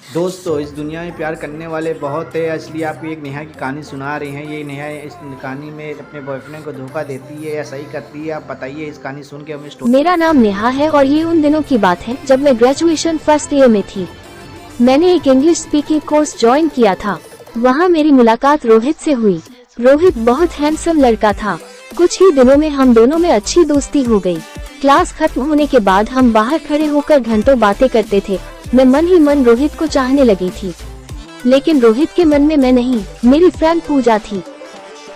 दोस्तों, इस दुनिया में प्यार करने वाले बहुत है, इसलिए आपको एक नेहा की कहानी सुना रहे हैं। ये नेहा इस कहानी में अपने बॉयफ्रेंड को धोखा देती है या सही करती है। आप बताइए, इस कहानी सुन के हमें स्टोरी। मेरा नाम नेहा है और ये उन दिनों की बात है जब मैं ग्रेजुएशन फर्स्ट ईयर में थी। मैंने एक इंग्लिश स्पीकिंग कोर्स ज्वाइन किया था। वहाँ मेरी मुलाकात रोहित से हुई। रोहित बहुत हैंडसम लड़का था। कुछ ही दिनों में हम दोनों में अच्छी दोस्ती हो गई। क्लास खत्म होने के बाद हम बाहर खड़े होकर घंटों बातें करते थे। मैं मन ही मन रोहित को चाहने लगी थी, लेकिन रोहित के मन में मैं नहीं, मेरी फ्रेंड पूजा थी।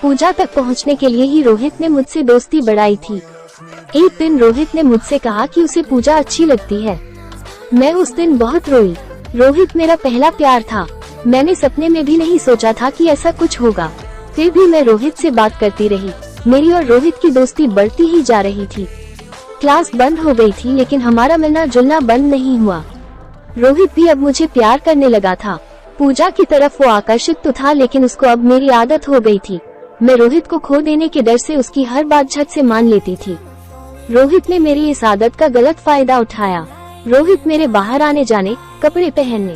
पूजा तक पहुंचने के लिए ही रोहित ने मुझसे दोस्ती बढ़ाई थी। एक दिन रोहित ने मुझसे कहा कि उसे पूजा अच्छी लगती है। मैं उस दिन बहुत रोई। रोहित मेरा पहला प्यार था। मैंने सपने में भी नहीं सोचा था कि ऐसा कुछ होगा। फिर भी मैं रोहित से बात करती रही। मेरी और रोहित की दोस्ती बढ़ती ही जा रही थी। क्लास बंद हो गई थी, लेकिन हमारा मिलना जुलना बंद नहीं हुआ। रोहित भी अब मुझे प्यार करने लगा था। पूजा की तरफ वो आकर्षित तो था, लेकिन उसको अब मेरी आदत हो गई थी। मैं रोहित को खो देने के डर से उसकी हर बात झट से मान लेती थी। रोहित ने मेरी इस आदत का गलत फायदा उठाया। रोहित मेरे बाहर आने जाने, कपड़े पहनने,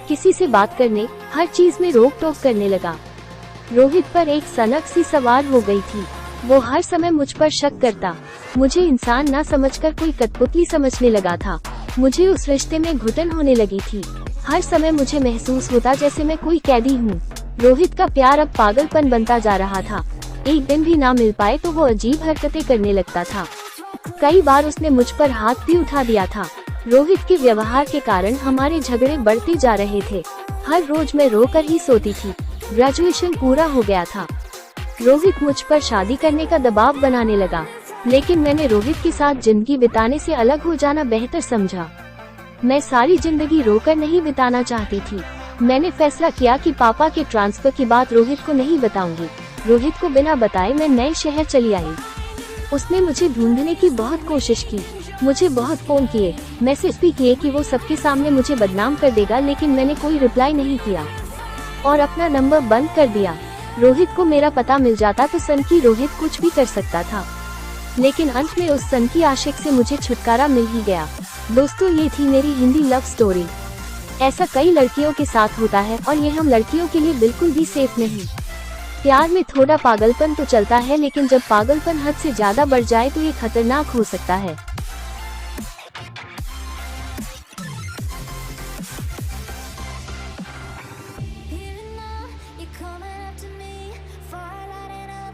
किसी से बात करने, हर चीज में रोक टोक करने लगा। रोहित पर एक सनक सी सवार हो गई थी। वो हर समय मुझ पर शक करता। मुझे इंसान ना समझकर कोई कठपुतली समझने लगा था। मुझे उस रिश्ते में घुटन होने लगी थी। हर समय मुझे महसूस होता जैसे मैं कोई कैदी हूँ। रोहित का प्यार अब पागलपन बनता जा रहा था। एक दिन भी ना मिल पाए तो वो अजीब हरकतें करने लगता था। कई बार उसने मुझ पर हाथ भी उठा दिया था। रोहित के व्यवहार के कारण हमारे झगड़े बढ़ते जा रहे थे। हर रोज मैं रोकर ही सोती थी। ग्रेजुएशन पूरा हो गया था। रोहित मुझ पर शादी करने का दबाव बनाने लगा, लेकिन मैंने रोहित के साथ जिंदगी बिताने से अलग हो जाना बेहतर समझा। मैं सारी जिंदगी रोकर नहीं बिताना चाहती थी। मैंने फैसला किया कि पापा के ट्रांसफर की बात रोहित को नहीं बताऊंगी। रोहित को बिना बताए मैं नए शहर चली आई। उसने मुझे ढूंढने की बहुत कोशिश की। मुझे बहुत फोन किए, मैसेज भी किए कि वो सबके सामने मुझे बदनाम कर देगा, लेकिन मैंने कोई रिप्लाई नहीं किया और अपना नंबर बंद कर दिया। रोहित को मेरा पता मिल जाता तो सनकी रोहित कुछ भी कर सकता था, लेकिन अंत में उस सनकी आशिक से मुझे छुटकारा मिल ही गया। दोस्तों, ये थी मेरी हिंदी लव स्टोरी। ऐसा कई लड़कियों के साथ होता है और ये हम लड़कियों के लिए बिल्कुल भी सेफ नहीं। प्यार में थोड़ा पागलपन तो चलता है, लेकिन जब पागलपन हद से ज्यादा बढ़ जाए तो ये खतरनाक हो सकता है।